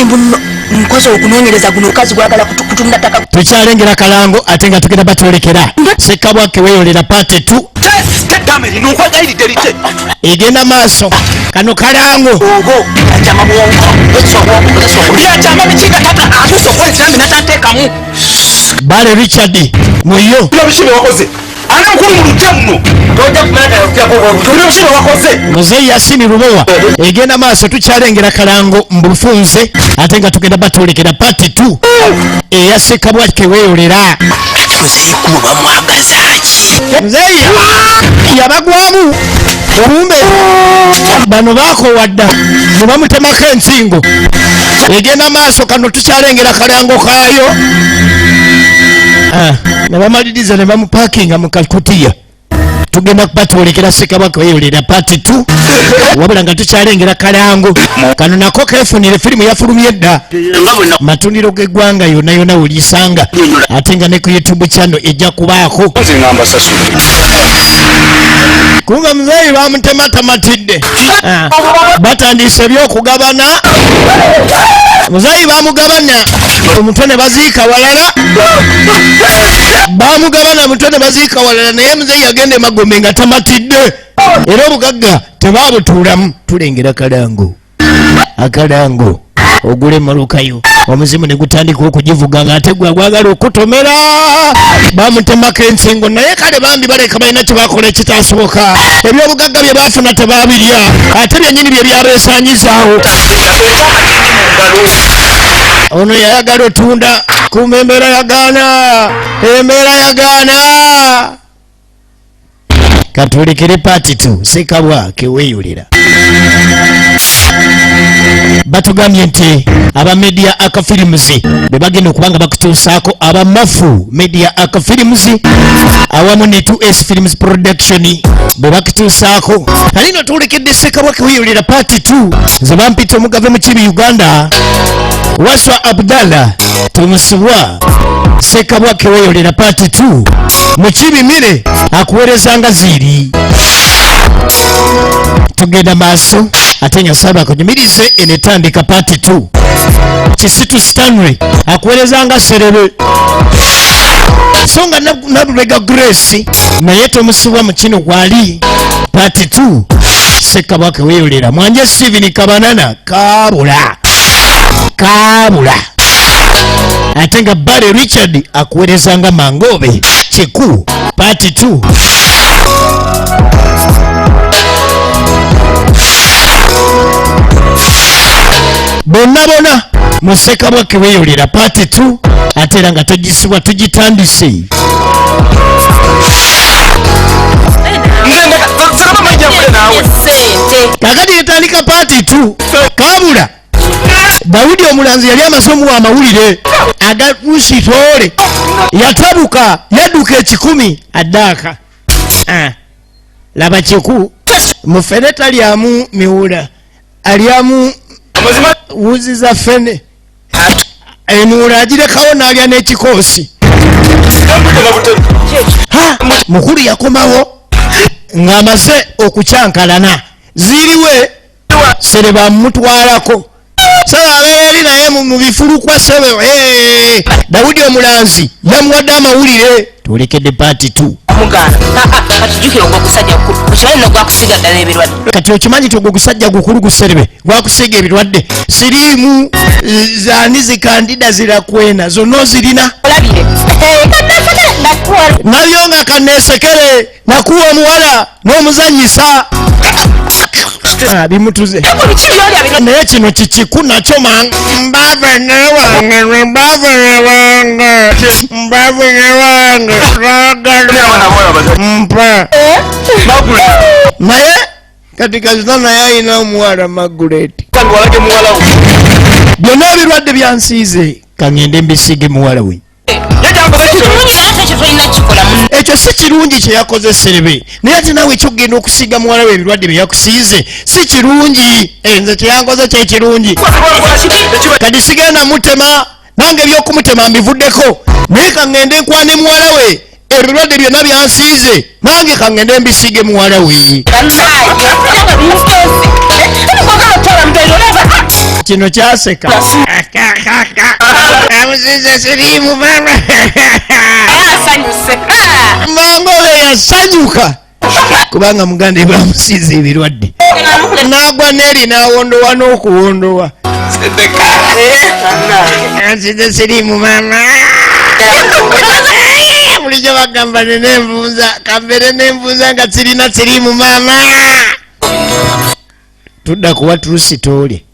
mbuno nkoze okunonyereza guno kazi gwagala kutumda taka tukyalengera kalango ate nga tugenda batolekera Sekabwa keweyolera pate tu tegameri nukwagairi derite egenda maaso kano kalango ogo ajama muongo yajama bikiga tata abuso kwa exam natatekamu Bale Richard muyo bishime wakoze ana mkuru mutamu ngoja kumana yako bishime wakoze Muzeyi Yasini Rubowa egenda maaso tukyalengera kalango mbufunze ate nga tugenda batolekera pate tu eya Sekabwa keweyolera Muzeyi kuba mwagazaaki Muzeyi yabagwamu olumbe bano bakowadda ne bamutemako ensingo egenda maaso kano tukyalengera kalango kaayo ne bamaliriza ne bamupakinga mu kakutiya tugenda kubatolekera Sekabwa keweyolera pati tu wabula nga tukyalengera kalango kano nako kefunire firimu yafulumye dda matundiro g'eggwanga yonna yonna wulisanga ate nga ne ku YouTube channel ejja kubaako kunga muzeyi bamutematamatidde batandise byokugabana muzeyi bamugabana omutwe ne baziika walala bamugabana omutwe ne baziika walala naye muzeyi yagenda emagombe nga tamatidde era obugagga tebabutuulamu tulengera kalango akalango ogule malukayo omuzimu ne gutandika okugivuga nga ate gwagwagala okutomera bamutemako ensingo naye kale bambi baleka balina kyebakola ekitasoboka ebyobugagga bye bafuna tebabirya ate byennyini bye byabeesanyizaawo ono yayagala otunda kumbe embeera yagaana katulekere pati tu Sekabwa keweyolera batugambye nti aba media akafilms bebagenda okubanga bakutuusaako abamafu media akafilms awamu ne 2S films production bebakutuusaako alino tulekedde Sekabwa keweyolera pati 2 ze bampita omugave mu kibi Uganda Waswa Abdallah tumusubwa Sekabwa keweyolera pati 2 mu kibi mire akuweerezanga ziri tugenda maaso ate Nyasaye akunyumirize enetandika pati 2 Kisitu Stanley akuweerezanga serebe songa nabulwega Grace naye tomusubwa mu kino gwali pati 2 Sekabwa keweyolera mwanje Steven Kabanana kabula ate nga Bale Richard akuweerezanga Mangobe Kiku pati 2 bonna mu Sekabwa keweyolera pati 2 ate era nga togisibwa tugitandise kakati yetandika pati 2 kabula Daudi omulanzi yali amasomo wa mawulire agakusitole yatabuka yaduka 10 adaka laba Kiku mufeneta lyamu miwula alyamu wuzi za fene enuula agirekawo n'alya n'ekikoosi mukulu yakomawo ng'amaze okukyankalana ziriwe sere bamutwalako saba yali naye mu bifulukwa sebe Daudi omulanzi yamuwadde amawulire tulekedde pati 2 kati okimanyi ti ogwo gusajja gukulu guserebe gwakusiga ebirwadde siriimu zaani zikandida zirakwena zonna ozirina nabyo nga kaneesekere nakuwa omuwala n'omuzanyisa bimutuze naye kino kikiku nakyo mbavene wange mpa naye kati kazina naye ayina omuwala Maguleti byonna ebirwadde byansiize kangende mbisiige muwala we ekyo si kirungi kyeyakoze serebe naye ate naawe ekyokugenda okusiiga muwala we ebirwadde byeyakusiize si kirungi nze kyeyankoze kyekirungi kati sigenda mutema nange ebyokumutema mbivuddeko naye kangende nkwane muwala we ebirwadde byonna byansiize nange kangende mbisiige muwala we kino kyaseka amuziza sirimu mama mangobe yasanyuka kubanga muganda bamusiza ebirwadde nagwa neri nawondowa n'okuwondowa ansiza sirimu mama bulijjo bagamba nenenvunza kambere nenvunza nga sirina sirimu mama tudda kuwa trusitole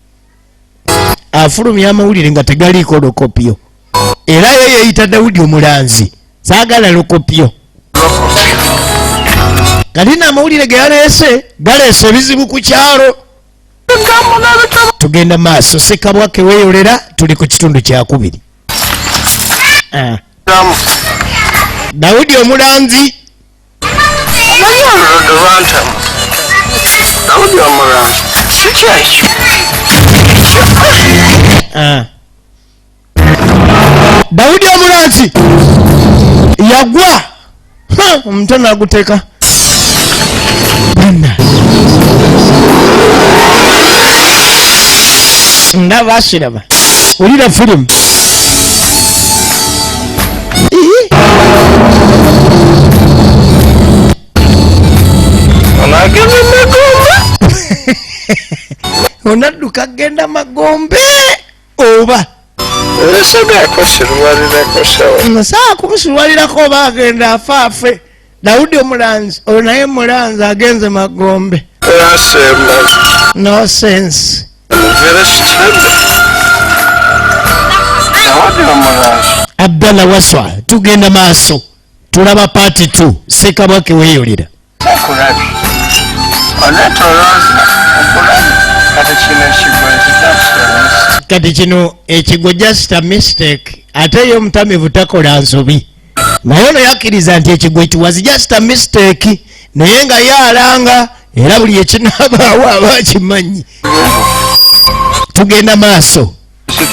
afulumya amawulire nga tegaliiko lokopyo era yo yeyita Dawudi omulanzi saagala lokopyo kati n'amawulire galeese ebizibu ku kyalo tugenda maaso Sekabwa keweeyolera tuli ku kitundu kyakubiri Dawudi omulanzi Dawudi omulanzi yagwa omutwe naguteeka ndaba asiraba olira firimu onadduka genda Magombe oba nasaa kumusulwalirako oba agenda afaafe Dawudi omulanzi oyo naye mulanzi agenze Magombe no sense Abdallah Waswa tugenda maaso tulaba part 2 Sekabwa keweeyolera kati kino ekigwo just a mistake ate yo mutamivu takola nsobi naye ono yakkiriza nti ekigwo it was just a mistake naye nga yaalanga era buli ekinabaawo aba akimanyi tugenda maaso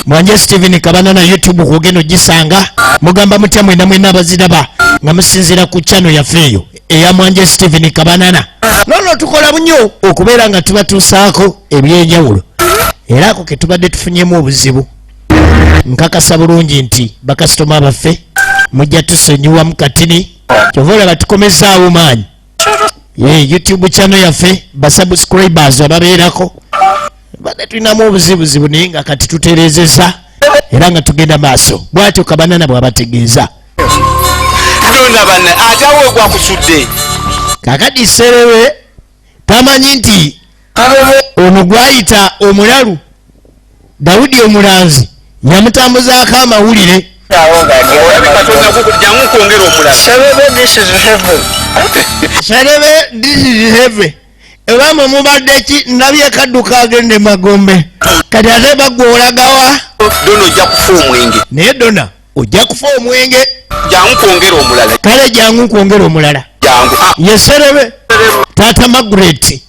Mwanje Steven Kabana na YouTube kugeno gisanga mugamba mutya mwena abaziraba nga musinzira ku channel yafeeyo eya Mwanje Steven Kabana nono tukola bunyo okubeera nga tubatuusaako ebyenjawulo era ako ketubadde tufunyemu obuzibu nkakasa bulungi nti bakasitoma baffe mujja tusonyiwa mu katini kyova olaba tukomezaawo maanyi YouTube channel yaffe basubscribers ababeerako badde tulinamu obuzibuzibu naye nga kati tutereezeza era nga tugenda maaso bwatyo Kabana bw'abategeeza atawe gwakusudde kakati Serebe tamanyi nti ono gwayita omulalu Dawudi omulanzi yamutambuzaako amawulire Serebe this is heaven ebamwe mubadde ki nabye kadduka agende Magombe kati ate bagwe olagawa Dona ojja kufa omwenge naye Dona ojja kufa omwenge jangu kwongera omulala kale jangu kwongera omulala jangu ye Serebe Tata Margaret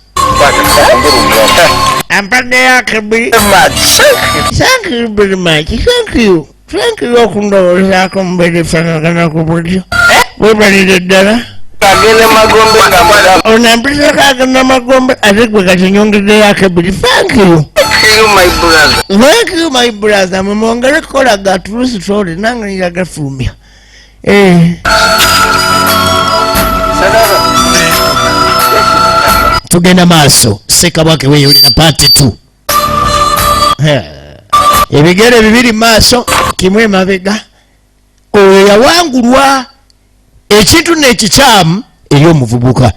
ampadde yakabiri thank you very much thank you okundowoozaako mubere fanagana ku bulyo webalire ddala agende Magombe onampisako agenda Magombe ate gwe kati nyongedde yakabiri thank you my brother mumwongere kukola ga true story nange niragafulumya tugenda maaso Sekabwa keweeyolera part 2 ebigere bibiri maaso kimu emabega oyo yawangulwa ekintu nekikyamu eri omuvubuka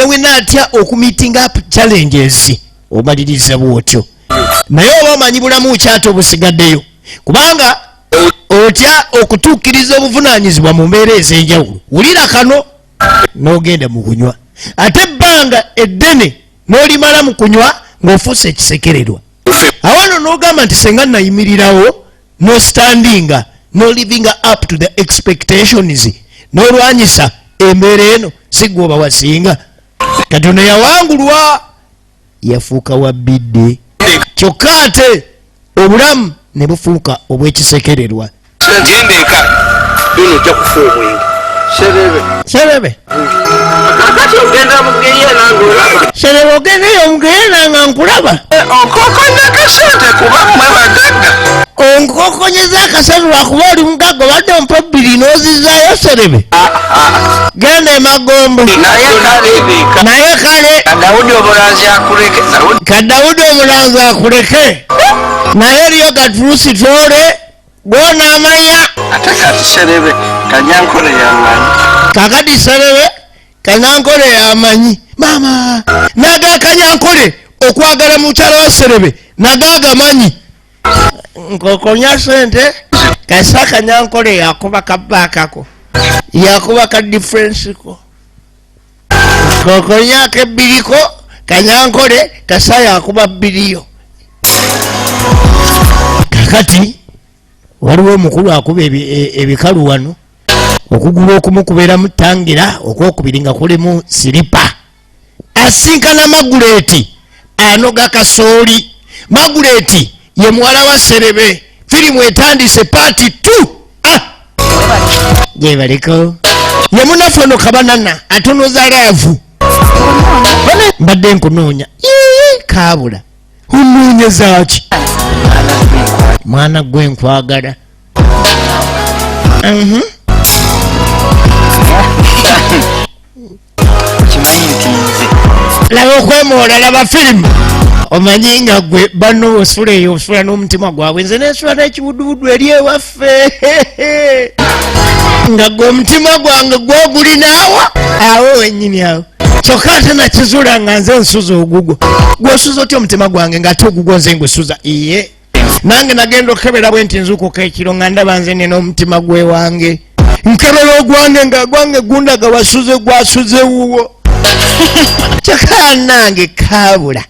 wena atya okumeeting up challenges omaliriza bwotyo naye oba omanyi bulamu kyate obusigaddeyo kubanga otya okutuukiriza obuvunaanyizibwa mu mbeera ez'enjawulo wulira kano n'ogenda mu kunywa ate ebbanga eddene n'olimala mu kunywa ng'ofuuse ekisekererwa awano n'ogamba nti senga nayimirirawo no standinga no living up to the expectations n'olwanyisa embeera eno si gwe oba wasinga kati ono yawangulwa yafuuka wabbidde kyokka ate obulamu ne bufuuka obw'ekisekererwa genda eka Dona ojja kufa omwenge Serebe. Kakati ogenda mugeye nangulaba. Serebe ogendeyo mugeye nankulaba. Onkokonya kasente kuba mwe bagagga. Onkokonyeza akasente lwakuba oli mugagga obadde ompa 2 n'ozizaayo Serebe. Genda emagombo. Naye kale. Kadawudi omulanzi akuleke. Kadawudi omulanzi akuleke. Naye eriyo Gatulusi Toole gwona amanya. Ate kati Serebe Kanyankole yamanyi. Kakati Serebe Kanyankole yamanyi. Mama naga Kanyankole okwagala mukyala wa Serebe nagaga manyi. Nkokonya sente kasa Kanyankole yakuba kabakako. Yakuba ka difference ko. Nkokonya ke biliko Kanyankole kasa yakuba biliyo. Kakati waliwo omukulu akuba ebikalu wano okugula okumu kubeera mutangira okwokubiri nga kulimu siripa asinkana Maguleti anoga kasooli. Maguleti ye muwala wa Serebe. Firimu etandise paati 2. Jebaliko ye munafono kabanana atonoza laavu mbadde nkunoonya kaabula onoonyezaaki mwana gwe nkwagala. Kimanyi nti nze laba okwemoola laba firimu omanyi nga gwe bano osula eyo osula n'omutima gwabwe nze nesula n'ekibudubudu eri ewaffe nga gwe omutima gwange gwogulinaawa awo wennyini awo kyokka ate nakizula nga nze nsuza ogugwo gwosuza otya omutima gwange ng'ate ogugwo nze ngwesuza iye nange nagenda okukebera bwe nti nzuukuka ekiro nga ndaba nze nina omutima gwe wange nkebera ogwange nga gwange gundaga wasuze gwasuze wuwo kyokka nange kaabula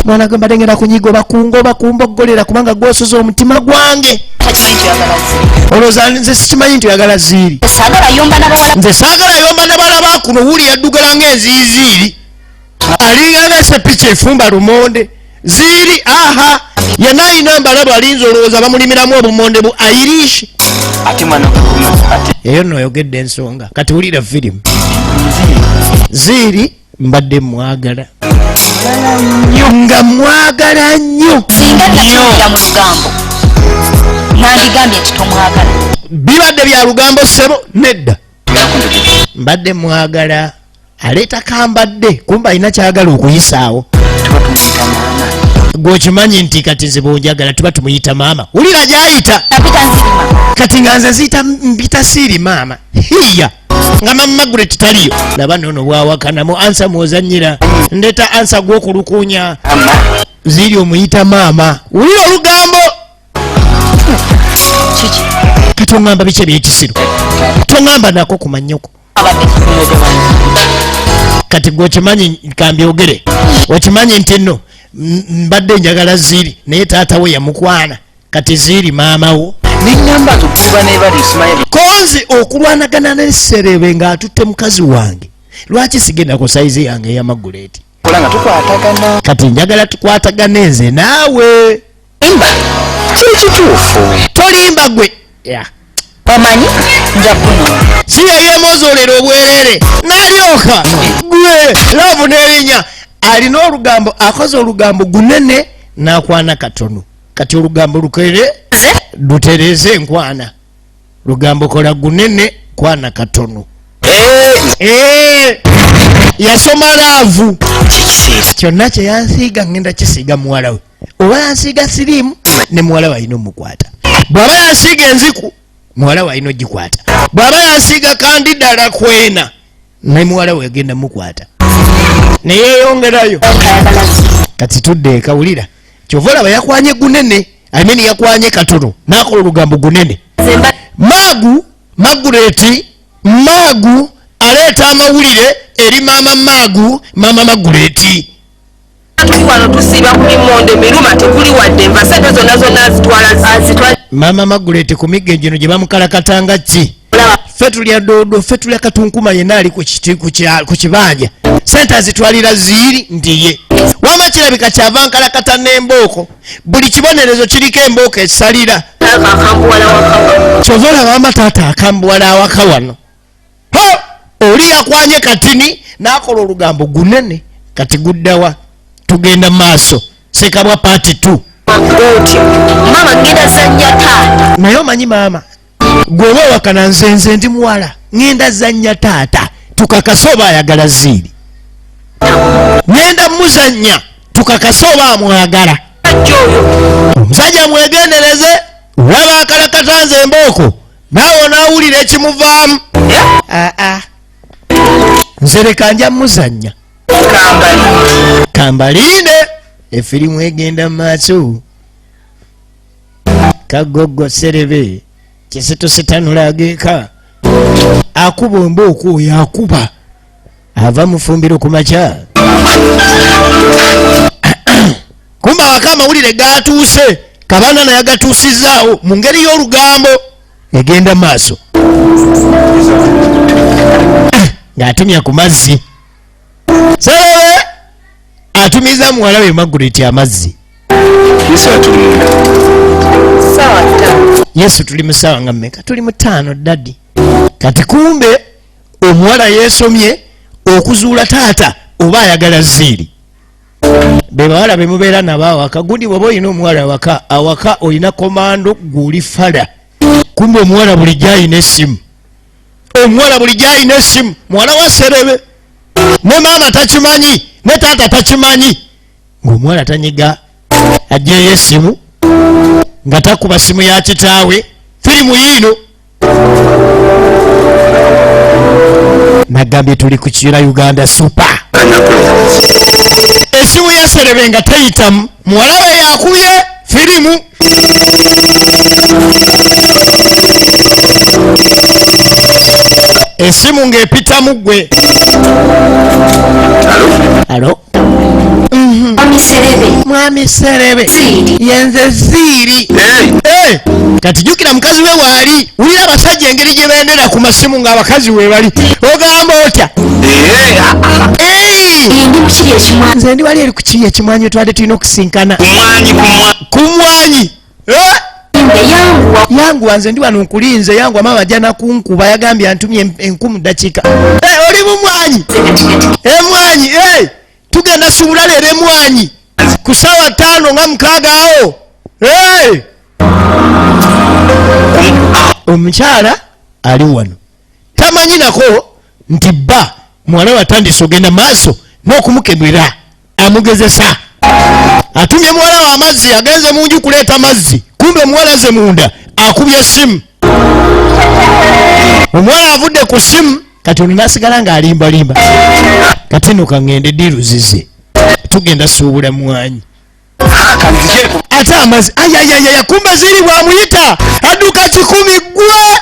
mwana gwe mbadde ngenda kunyiga oba kumboggolera kubanga gwosuza omutima gwange. Olowooza nze sikimanyi nti oyagala ziiri. Nze saagala yomba nabala bakuno wuli yaddugala ng'enziiziiri alinganga sepiki efumba lumonde ziiri aha yenna alina mbalabo alinza olowooza bamulimiramu obumonde bu Irish. Eyo nno oyogedde ensonga kati wulira firimu ziiri mbadde mwagala nga mwagala nnyo singa nakira mu lugambo nandigambye nti tomwagala bibadde bya lugambo ssebo nedda mbadde mwagala aleeta kambadde kumba alina kyagala okuyisaawo gwokimanyi nti kati nze bwonjagala tuba tumuyita maama wulira gyayita kati nga nze ziyita mbita siiri maama hiya nga mama Maguleti taliyo laba nono bwawakanamu ansa mwozanyira ndeta ansa gwokulukunya ziri omuyita maama wulira olugambo kati oŋŋamba biki ebyekisiru toŋŋamba nako kumanyoko kati gwokimanyi kambyogere okimanyi nti nno mbadde njagala ziiri naye taata we yamukwana kati ziiri maama wo niŋŋamba tukuba nebali Ismail konzi okulwanagana ne Serebe ng'atutte mukazi wange lwaki sigenda ku saizi yange eya Maguleti kulanga tukwatagana kati njagala tukwatagane nze naawe imba kikituufu tolimba gwe omanyi nja kuno si yeyemozoolera obwerere n'alyoka gwe laavu n'erinnya alina olugambo akoze olugambo gunene n'akwana katono kati olugambo lukere lutereze enkwana lugambo kola gunene kwana katono yasoma laavu kyonna kye yansiiga ngenda kisiiga muwala we oba yansiiga siriimu ne muwala we alina omukwata bw'aba yansiiga enziku muwala we alina ogikwata bw'aba yansiiga kandi ddala kwena ne muwala we agenda mukwata neyeyongerayo kati tudde ekawulira kyova olaba yakwanye gunene amini yakwanye katono n'akola olugambo gunene Maguleti Magu aleeta amawulire eri maama Maguleti tuli wano tusiba kuli monde miruma tekuli wadde enva sente zonna azitwala maama Maguleti ku migga gino gye bamukalakatanga ki ffe tulya doodo ffe tulya katunkuma yenna ali ku kibanja sente azitwalira ziiri ndiye wama kirabika kyava nkalakata n'embooko buli kibonerezo kiriko embooko esalira taata akambuwala wakawa. Kyovola mama taata akambuwala awaka wano. Oli yakwanye katini n'akola olugambo gunene kati guddawa tugenda maaso. Sekabwa part 2. Otyo mama ngenda zanya taata. Naye omanyi maama gwe oba wakana nze ndi muwala ngenda zanya taata tukakase oba ayagala ziiri. Ngenda muzanya tukakase oba amwagala. Omusajja mwegendereze olaba akalakatanze embooko naawe onaawulira ekimuvaamu. Nze leka nja muzanya kambaliine efirimu egenda mu maaso. Kagogo serebe kisitusi TUNULA ageeka akuba embooko oyo akuba ava mufumbiro ku makya. Kumba waka amawulire gatuuse kabana naye agatuusizaawo mu ngeri y'olugambo egenda maaso. Ng'atumya ku mazzi serebe atumiza muwala we Margaret amazzi. Yesu tuli mu ssaawa nga mmeka? Tuli mu 5 dadi. Kati kumbe omuwala yeesomye okuzuula taata oba ayagala ziiri. Be bawala be mubeera nabo awaka gundi bw'oba olina omuwala awaka olina komando guli fala. Kumbe omuwala bulijjo alina essimu. Omuwala bulijjo alina essimu. Muwala wa serebe ne maama takimanyi ne taata takimanyi. Ng'omuwala tanyiga ajjeeyo essimu nga takuba simu ya kitaawe. Firimu yiino nagambye tuli ku Kira Uganda Super. Esimu ya serebe nga tayitamu muwala we yakubye firimu. Esimu ng'epitamu gwe. Alo? Mwami serebe yenze ziiri. Kati jukira mukazi we waali wulira abasajja engeri gye bendera ku masimu ng'abakazi we bali ogamba otya? Nze ndi wali eri ku kiri ekimwanyi twadde tulina okusinkana ku mwanyi. Yanguwa nze ndi wano nkulinze yanguwa maama ajja nakunkuba yagambye antumye 10 dakiika. Oli mu mwanyi emwanyi tugenda subula leero emwanyi ku ssaawa 5 nga 6 awo. Omukyala ali wano tamanyi nako nti bba muwala we atandise ogenda maaso n'okumukebera amugezesa. Atumye muwala we amazzi agenze mu nju kuleeta mazzi kumbe muwala ze munda akubye essimu. Omuwala avudde ku ssimu kati ono n'asigala ng'alimbalimba. Kati nno kaŋŋende diruzize tugenda suubula mwanyi. Ate amazzi ayayayaya kumbe ziri bwamuyita adduka 10 gwe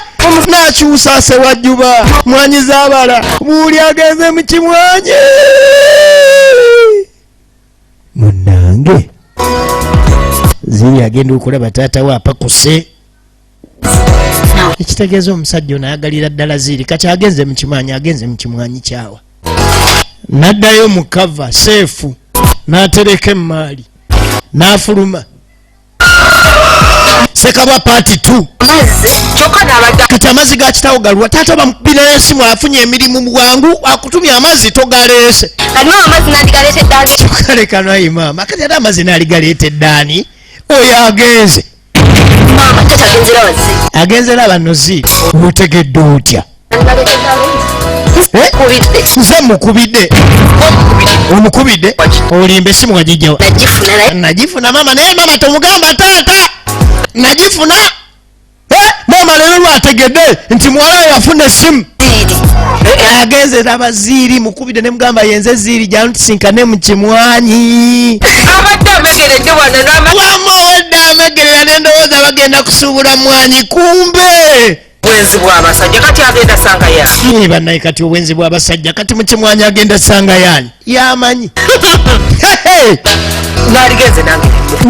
n'akyusa sewajjuba mwanyi zaabala muuli agenze mu kimwanyi. Munnange ziri agenda okulaba taata we apakuse. Ekitegeeza omusajja ono ayagalira ddala ziri kati agenze mu kimwanyi agenze mu kimwanyi kyawa. N'addayo mu kava seefu n'atereka emmaali n'afuluma. Sekabwa part 2. Kati amazzi ga kitaawo galuwa taata bamukubira esimu afunye emirimu bwangu akutumye amazzi togaleese. Tukaleka naye maama kati ate amazzi n'aligaleeta eddaani oyo agenze. Agenzera bano ziiri otegedde otya? Nze mukubidde. Omukubidde olimba essimu wagijjawa? Nagifuna maama naye maama tomugamba taata nagifuna. Maama leero lwategedde nti muwala we yafuna essimu. Agenze raba ziiri mukubidde ne mugamba yenze ziiri jantusinkane mu kimwanyi. Wamawedde amegerera n'endowooza bagenda kusuubula mwanyi kumbe obwenzi bw'abasajja kati agenda sanga yaani. Bannaye kati obwenzi bw'abasajja kati mu kimwanyi agenda sanga yaani yamanyi. Naligenze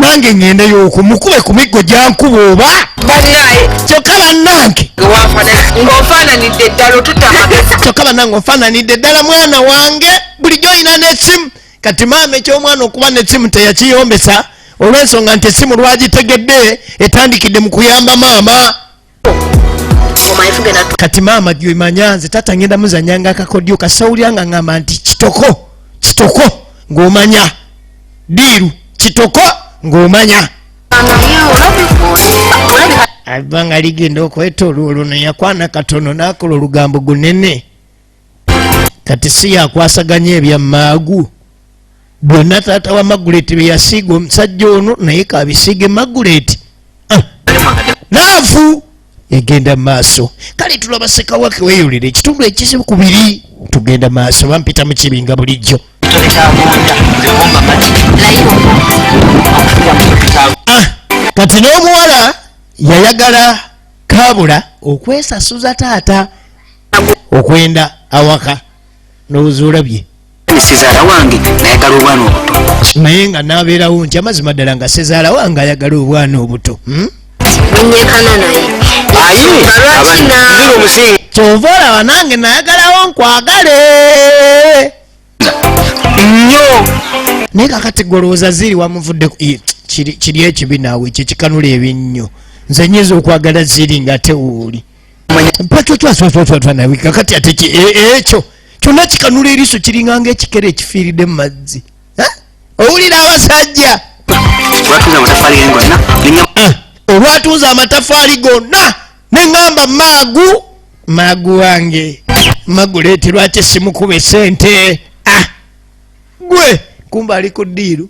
nange ngendeyo okwo mukube ku miggo gyankuba oba bannaye kyokka bannange ng'ofaananidde ddala otutta amagezi. Kyokka bannange ofaananidde ddala mwana wange bulijjo olina n'essimu. Kati maama eky'omwana okuba n'essimu teyakiyombesa olw'ensonga nti essimu lwagitegedde etandikidde mu kuyamba maama. Kati maama gy'emanya nze tata ngenda muzanyanga akakodyo kasawuliranga ngamba nti kitoko ng'omanya diiru kitoko ng'omanya abanga ligenda okwetoola olwo neyakwana katono n'akola olugambo gunene kati si yakwasaganya ebya maagu byonna taata wa Maguleti bye yasiiga omusajja ono naye kabisiige Maguleti naafu egenda maaso. Kale tulaba Sekabwa weeyolera ekitundu ekisibu ku biri tugenda maaso bampita mu kibinga bulijjo. Kati n'omuwala yayagala kaabula okwesasuza taata okwenda awaka n'obuzuula bye sezaala wange nayagala obwana obuto naye nga n'abeerawo nti amazima ddala nga sezaala wange ayagala obwana obuto. Munyekana naye. Kyova olaba nange nayagalawo nkwagale nnyo naye kakati golowooza ziri wamuvudde kiri ekibi naawe ekyo kikanula ebinnyo nze nyiza okwagala ziri nga tewuuli mpacwacwaswatwatwanawe kakati ate ekyo kyonna kikanula eriiso kiringanga ekikere ekifiiridde mu mazzi. Owulira abasajja olwatuuza amatafaali gonna neŋŋamba maagu wange Maguleti lwaki simukuba esente gwe kumba ali ku ddiiru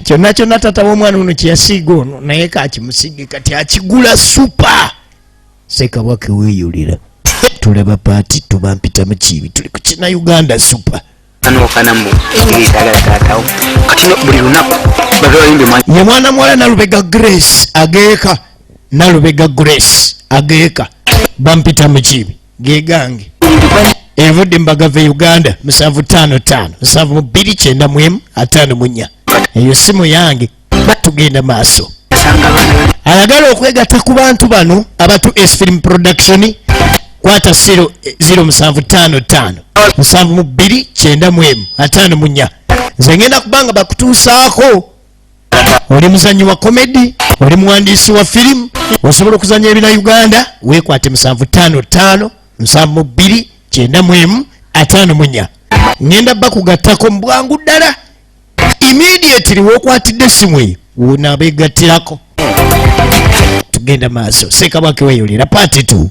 kyonna tata w'omwana ono kyeyasiiga ono naye kakimusige kati akigula supa. Sekabwa weeyolera tulaba paati tubampita mu kibi tuli ku kina Uganda supa ye mwana muwala Nalubega Grace ageeka bampita mu kibi gegange evudde mbagave Uganda 755 72994 eyo simu yange tugenda maaso. Ayagala okwegatta ku bantu bano abatu S-Film Production kwata 0755 72994 nze ngenda kubanga bakutuusaako. Oli muzanyi wa komedi, oli muwandiisi wa firimu, osobola okuzanya ebina Uganda weekwate 755 72994 ngenda bakugattako mu bwangu ddala immediately wookwatidde essimu eyo wonaabeegattirako. Tugenda maaso. Sekabwa weeyolera paati 2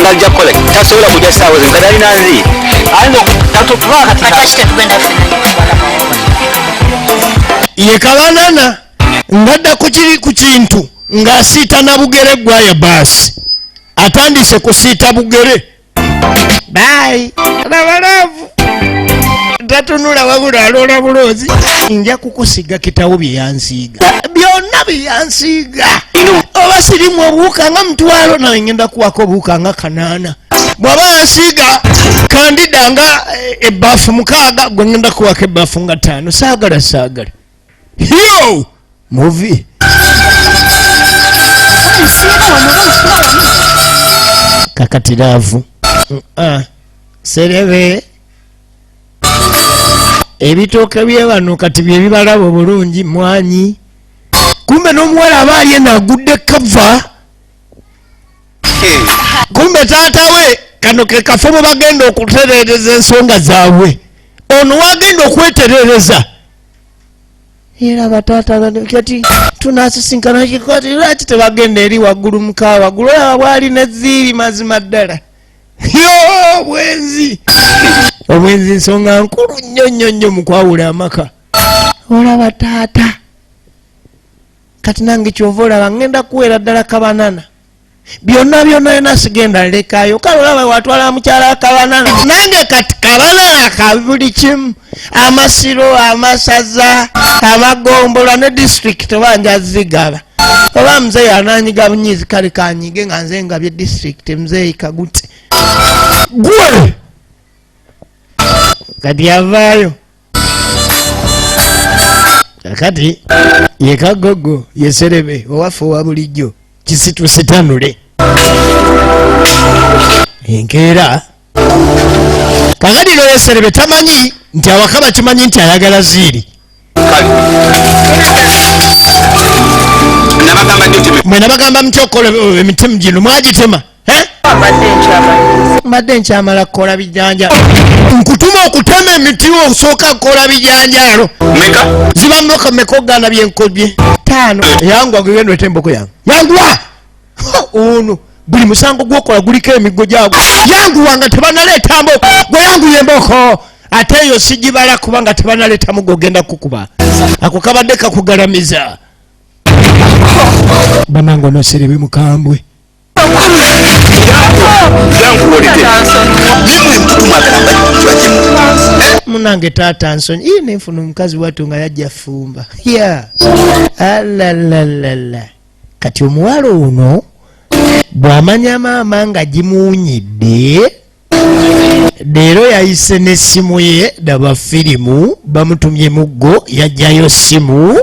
ngajja kukola tasobola kujja saawa ze nga alina nzi ye kabanana ngadda ku kintu ng'asiita na bugere gwaya baasi atandise kusiita bugere bayi labalaavu tatunula wabula aloola buloozi nja kukusiga kitawo byeyansiiga byonna byeyansiiga oba sirimu obuwuka nga mutwalo nawe ngenda kuwako obuwuka nga 8 bw'aba yansiiga kandida nga ebbaafu 6 gwe ngenda kuwako ebbaafu nga 5 saagala yo muvi kakatiravu serebe ebitooke bye bano kati bye bibalaba obulungi mwanyi kumbe n'omuwala aba ali enagudde kava kumbe taata we kano ke kafo mwe bagenda okutereereza ensonga zaabwe ono wagenda okwetereereza era bataata kati tunasisinkana kikati lwaki tebagenda eri waggulu mukaa waggulu olaba bwali ne ziiri mazima ddala yo obwenzi nsonga nkulu nnyo mu kwawula amaka olaba taata kati nange kyova olaba ngenda kuweera ddala kabanana byonna yona sigenda lekayo kale olaba watwala mukyala kabanana nange kati kabanana ka buli kimu amasiro amasaza amagombola ne district obanja zigaba oba mzee ananyiga bunyizi kale kanyige nga nze ngabye district mzee kagute gwe kati yavaayo kati yekagogo yeserebe owaffe owa bulijjo kisitusitanule enkeera kakati loyo Serebe tamanyi nti awakaba kimanyi nti ayagala Ziri. Mwe nabagamba mutya okukola emitimu gino mwagitema? Mbadde nkyamala kukola bijanja. Nkutuma okutema emiti osooka kukola bijanjalo. Ziba mmoka mmeka ogaana byenkodye? 5. Yanguwa genda olete emboko yange. Yanguwa! Ono buli musango gwokola guliko emiggo gyagwo. Yanguwa nga tebanaleeta mboko. Gwe yanguya emboko. Ate eyo sigibala kubanga tebanaleeta mugo genda kukuba. Ako kabadde kakugalamiza. Banango no Serebe mukambwe. Munange tata nsonyi ine nfuna omukazi watu nga yajja fumba alalalala kati omuwala ono bw'amanya maama nga gimuwunyidde leero yayise n'essimu ye daba firimu bamutumye muggo yajjayo simu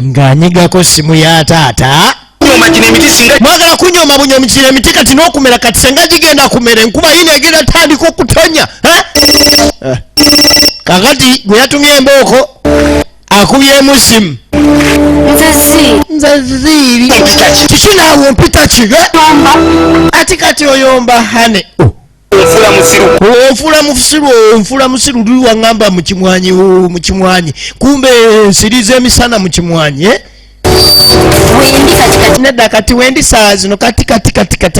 ng'anyigako simu ya taata. Mwagala kunyoma bunyomi kire emiti kati n'okumera kati senga gigenda kumera enkuba yina egenda tandika okutonya. Kakati gwe yatumye embooko akubyemu simu. Nze Ziri. Kiki naawe mpita ki? Ati kati oyomba hane. Onfula musiru luli waŋŋamba mu kimwanyi. Kumbe nsiriza emisana mu kimwanyi. Nedda kati wendi saa zino kati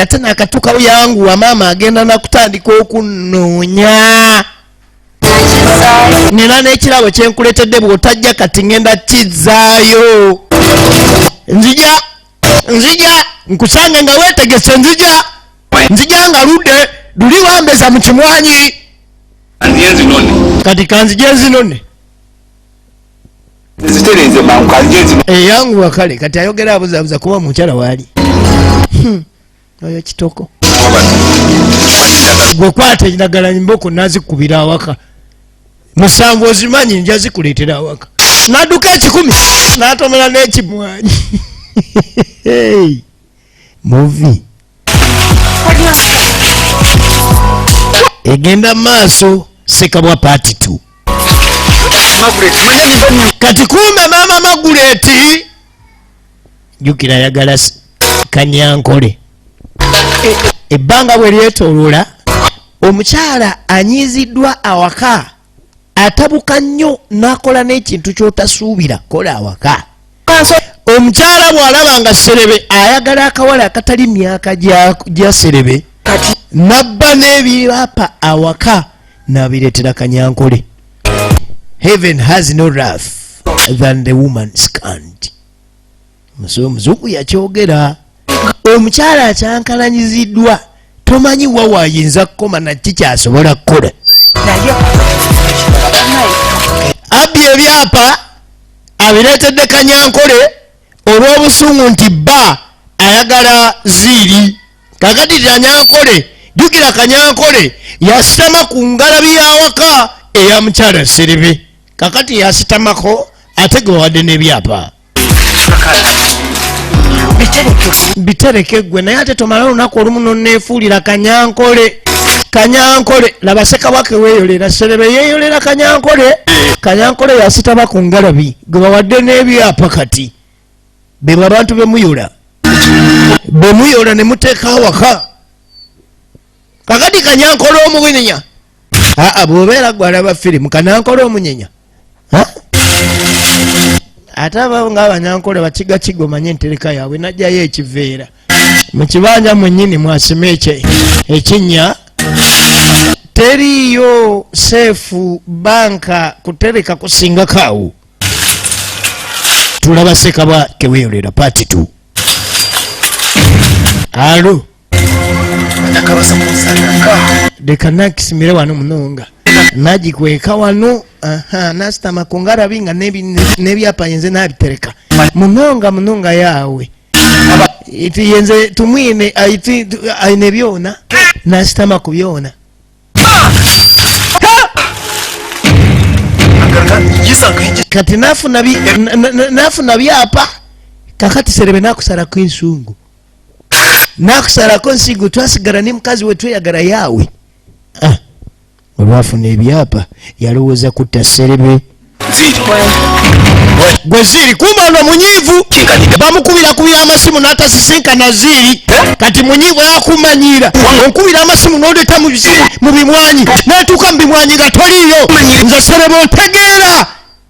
ate nakatuukawo yanguwa maama agenda nakutandika okunoonya. Nina n'ekirabo kyenkuletedde bw'otajja kati ngenda kizzaayo. Nzija nkusange nga weetegese nzija nga ludde luli wambeza mu kimwanyi. Kati kanzije nzinone. Yanguwa kale kati ayogera abuzabuza kuba mukyala waali. Oyo kitoko. Gwe kwata endagala emboko nazikubira awaka. Musanvu ozimanyi nja zikuleetera awaka. Nadduka 10 n'atomera n'ekimwanyi. Movie egenda maaso Sekabwa part 2. Kati kumbe maama Maguleti jukira yagala Kanyankole. Ebbanga bwe lyetooloola omukyala anyiiziddwa awaka atabuka nnyo n'akola n'ekintu ky'otasuubira kola awaka. Omukyala bw'alaba nga Serebe ayagala akawala akatali myaka gya Serebe nabba n'ebyapa awaka n'abireetera Kanyankole. Heaven has no wrath than the woman's hand. Muzungu yakyogera. Omukyala akyankalanyiziddwa tomanyi wa wayinza kukoma na kikyasobola kukola. Abye ebyapa abireetedde Kanyankole olw'obusungu nti bba ayagala Ziri. Kakati Kanyankole jukira Kanyankole yasitama ku ngalabi y'awaka eya mukyala Serebe. Kakati yasitamako ate gwe wadde n'ebyapa. Bitereke gwe naye ate tomala olunaku olumu nonneefuulira Kanyankole laba Sekabwa ke weeyolera Serebe yeeyolera Kanyankole yasitama ku ngalabi gwe bawadde n'ebyapa. Kati be abantu bemuyola ne muteeka awaka. Kakati Kanyankole omuwinenya bw'obeera gwalaba firimu Kanyankole omunyenya ate abo ng'Abanyankole bakigakiga omanye entereka yaabwe najjayo ekiveera mu kibanja mwennyini mwasima ekinnya teriyo seefu banka kutereka kusingako awo. Tulaba Sekabwa keweeyolera part 2. Alo leka nakisimire wano munonga nagikweka wano nasitama ku ngalabi nga n'ebyapa yenze nabitereka munonga yawe iti yenze tumwine aine byona nasitama ku byona. Kati nafuna byapa. Kakati Serebe nakusarako ensungu nakusarako nsigo twasigara ne mukazi we tweyagala yawe. olwafuna ebyapa yalowooza kutta Serebe. Gwe Ziri kumba ono munyiivu bamukubira amasimu n'atasisinkana Ziri kati munyiivu yakumanyira onkubira amasimu n'oleta mu bimwanyi n'etuuka mu bimwanyi nga toliyo nze Serebe ontegeera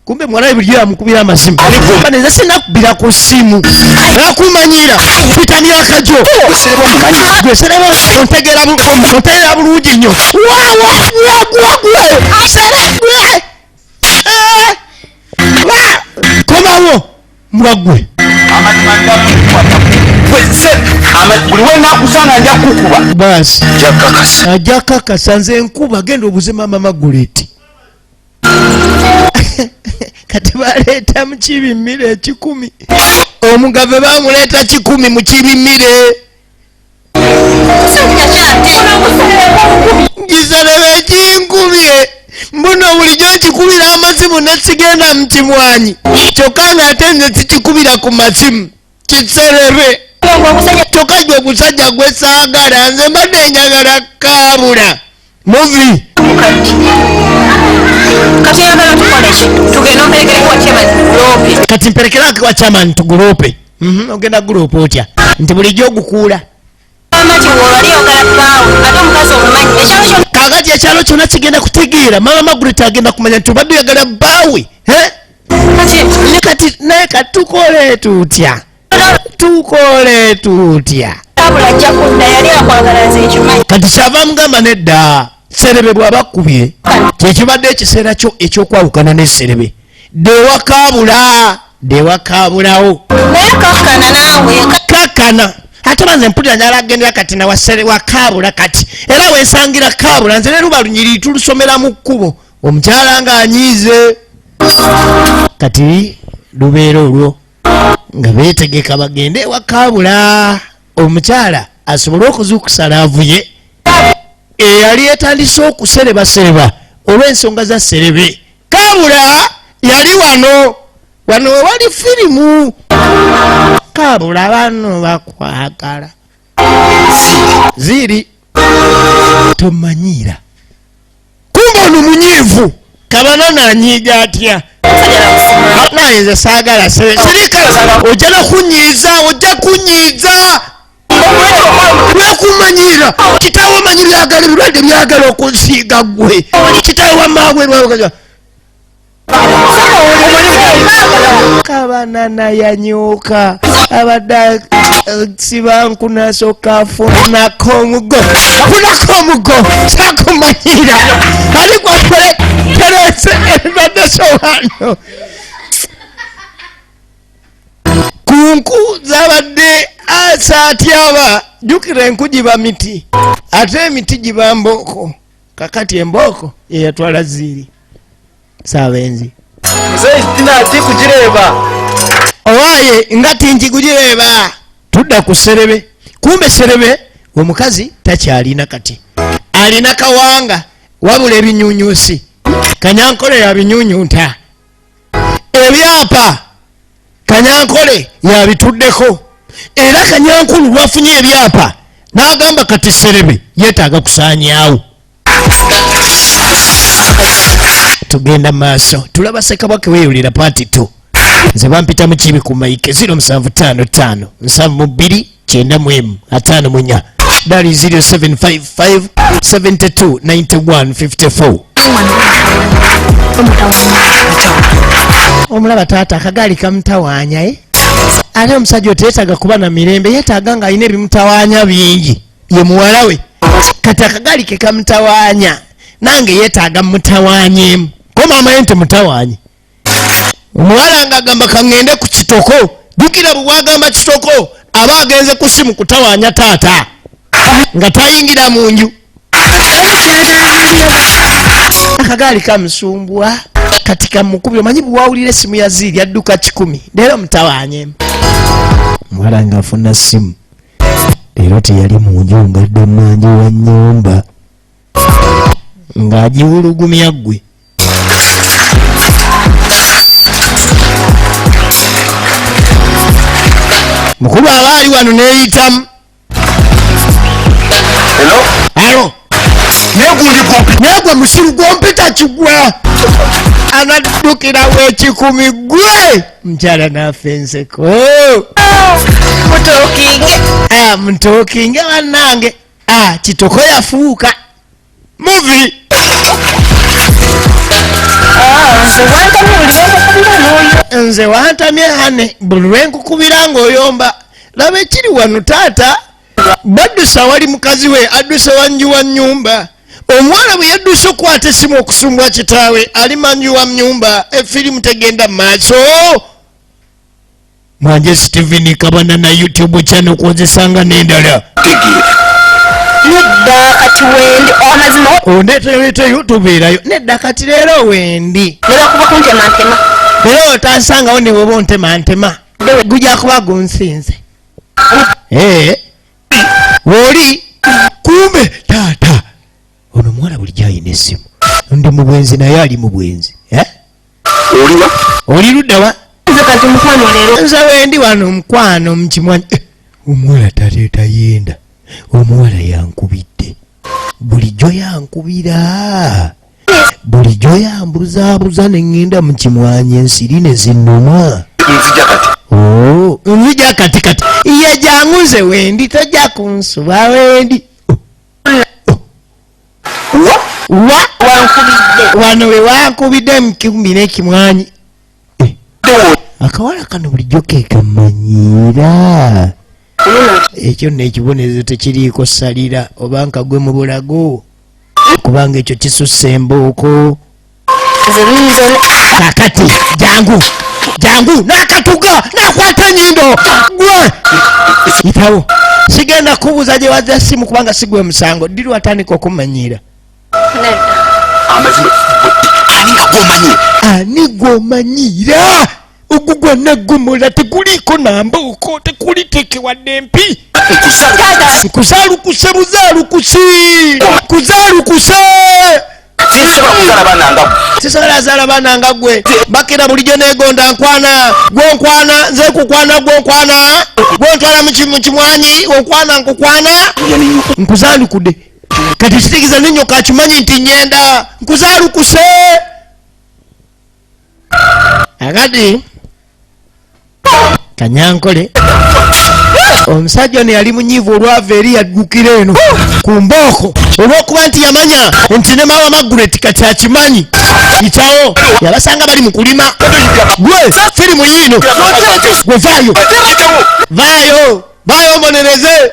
kumbe mwalawe bulijjo yamukubira amasimu nze sinakubira ku ssimu yakumanyira pitani akajo gwe Serebe ontegeera bulungi nnyo Serebe komawo mwagwe buli wenakusanga nja kukuba basi ajja kakasa nze enkuba genda obuzima Maguleti kati baleeta mu kibimmire 100 omugave bamuleeta 100 mu kibimmire ngiserebe ekinkubye mbuno bulijjo nkikubira amasimu nesigenda mu kimwanyi kyokka ng'ate nze sikikubira ku masimu kiserebe kyokka gwe ogusajja gwe saagala nze mbadde njagala kaabula muvi kati mperekerako wa chairman tugulope ogenda gulope otya nti bulijjo ogukuula kakati ekyalo kyonna kigenda kutegeera mama Maguleti agenda kumanya nti obadde oyagala bbaawe kati naye katukole tutya kati kyava mugamba nedda Serebe bw'abakubye kyekibadde ekiseera kyo ekyokwawukana ne Serebe dewakaabulawo kakkana ate banze mpulira nyalagendera kati na wakaabula kati era wensangira kaabula nze ne luba lunyiri tulusomera mu kkubo omukyala ng'anyiize kati lubeera olwo nga beetegeka bagende wakaabula omukyala asobole okuzuukusa laavu ye eyali etandise okusereba olw'ensonga za Serebe. Kaabula yali wano wewali firimu. Kaabula bano bakwagala Ziri tomanyira kumbe ono munyiivu kabana nanyiiga atya naye saagala sirikala ojja kunyiiza lwekumanyira kitawe omanyira byagala ebirwadde byagala okunsiiga gwe kitawe wamaagwe kabana yanyuka abadde sibankunasoka afunako omugo sakumanyira ariko terese ebibadde sowano kunku zabadde asatyaba jukira enku giba miti ate emiti giba mbooko kakati embooko yeyatwala Ziri Sabenzi owaye ngati nkikugireeba tudda ku Serebe kumbe Serebe omukazi takyalina kati alina kawanga wabula ebinyunyusi Kanyankole yabinyunyunta ebyapa Kanyankole yabituddeko era Kanyankulu lwafunye ebyapa n'agamba kati Serebe yeetaaga kusaanyaawo tugenda maaso tulaba Sekabwa weeyulira paati 2 nze bampita mu kibi ku mayike 0755 72 91 54 that is 0755 72 91 54 omulaba taata akagali kamutawaanya ate omusajja oteetaaga kuba na mirembe yeetaaga nga alina ebimutawaanya bingi ye muwala we kati akagali ke kamutawaanya nange yeetaaga mutawaanyemu ko maama ye nti mutawaanye omuwala nga agamba kaŋŋende ku kitoko jukira bwe bwagamba kitoko aba agenze ku simu kutawaanya taata nga tayingira mu nju akagaali kamusumbwa kati kamukubi omanyi bwawulira essimu ya Ziri adduka 10 leero mutawaanyemu omuwala ng'afuna ssimu leero teyali mu nju ngadde mmanju wa nnyumba ng'agiwulugumya ggwe mukulu aba ali wano neeyitamu alo naye kubanga musiru gompeta kigwa anaddukira w'ekikumi gwe mukyala n'afenseko mutokinge bannange kitoko yafuuka muvi nze wantamye hane buli lwenkukubira ng'oyomba laba ekiri wano taata baddusa wali mukazi we adduse wanju wa nnyumba omwana bwe yadduse okukwata essimu okusumbwa kitaawe ali manju wa nnyumba efirimu tegenda mu maaso mwanje Steven Kabana na YouTube channel kwozesanga n'endala nedda kati wendi amazima ondeteete yotubeerayo nedda kati leero wendi nebakuba kuntema leero otansangawo ne bwoba ontema gujja kuba gunsinze woli kumbe taata ono muwala bulijjo ayina essimu ndi mu bwenzi naye ali mu bwenzi oli ludda wa nze wendi wano mukwano mukimwanyi omuwala taleeta yenda omuwala yankubidde bulijjo yankubira bulijjo yambuzaabuza ne ŋŋenda mu kimwanyi ensiri ne zinnuma nzija kati ye janguze wendi tojja kunsuba wendi wano we wankubidde mu 11 akawala kano bulijjo kekamanyira ekyo nekibonerezo tekiriiko salira oba nkagwe mu bulago kubanga ekyo kisussa embooko kakati jangu nakatuga nakwata enyindo gwe itawo sigenda kubuuza gye wazza simu kubanga sigwe musango diri watandika okumanyira ani gwomanyira ogugwa naggumula tekuliiko nambooko tekuliteke wadde empi kuzaalukuse kuzaalukuse sisobola zaala baana nga gwe bakira bulijjo neegonda nkwana gwonkwana nze kukwana gwonkwana gwontwala mu kimwanyi onkwana nkukwana nkuzaalukudde kati kitegeeza nenyoka akimanyi nti nyenda nkuzaalukuse akati kanyankole omusajja ono yali munyiivu olwava eri yaddukira eno ku mbooko olw'okuba nti yamanya nti ne mawa Margaret kati akimanyi itawo yabasanga bali mu kulima gwe firimu yiino gwe vaayo omonereze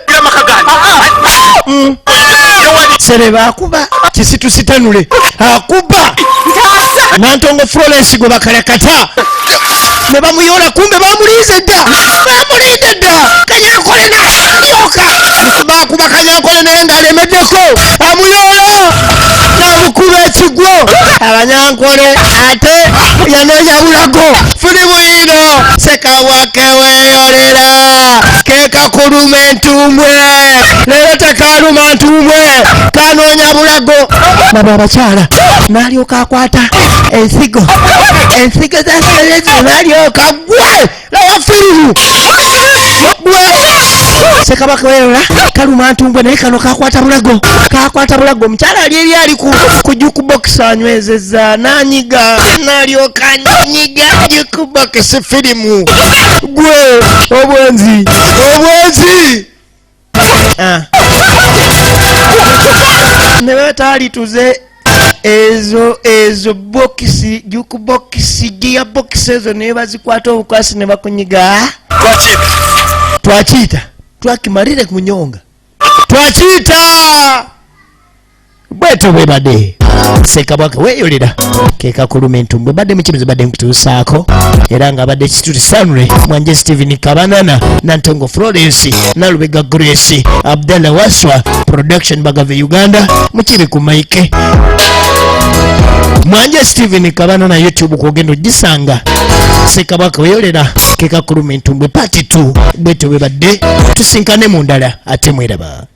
sereba akuba kisitusitanule akuba Nantongo Florence gwe bakalakata ne bamuyola kumbe bamulize dda kanyankole n'alyoka bakuba kanyankole naye ng'alemeddeko amuyola n'amukuba ekigwo abanyankole ate yanoonya bulago firimu yiino Sekabwa keweyolera kekakuluma entumbwe leero tekaluma ntumbwe kanoonya bulago baba abakyala n'alyoka akwata ensigo za serezi n'alyoka gwe lawa firimu gwe Sekabwa keweyolera kaluma ntumbwe naye kano kakwata bulago omukyala ali eri ali ku jukebox anywezeza n'anyiga n'alyoka nyiga jukebox firimu gwe obwenzi ne bataalituze ezo bokisi jukebokisi gearbox ezo naye bazikwata obukwasi ne bakunyiga twakiyita twakimalire ku munyonga twakiyita bweto bwe badde Sekabwa weyolera kekakuluma entumbwe badde mukimizo badde nkutuusaako era nga badde Kituti Sanre mwanje Steven Kabanana Nantongo Florence Nalubega Grace Abdallah Waswa production Bagave Uganda mukiri ku maike mwanje Steven Kabanana YouTube kugenda gisanga Sekabwa weyolera kekakuluma entumbwe part 2 bweto bwe badde tusinkane mu ndala ate mweraba.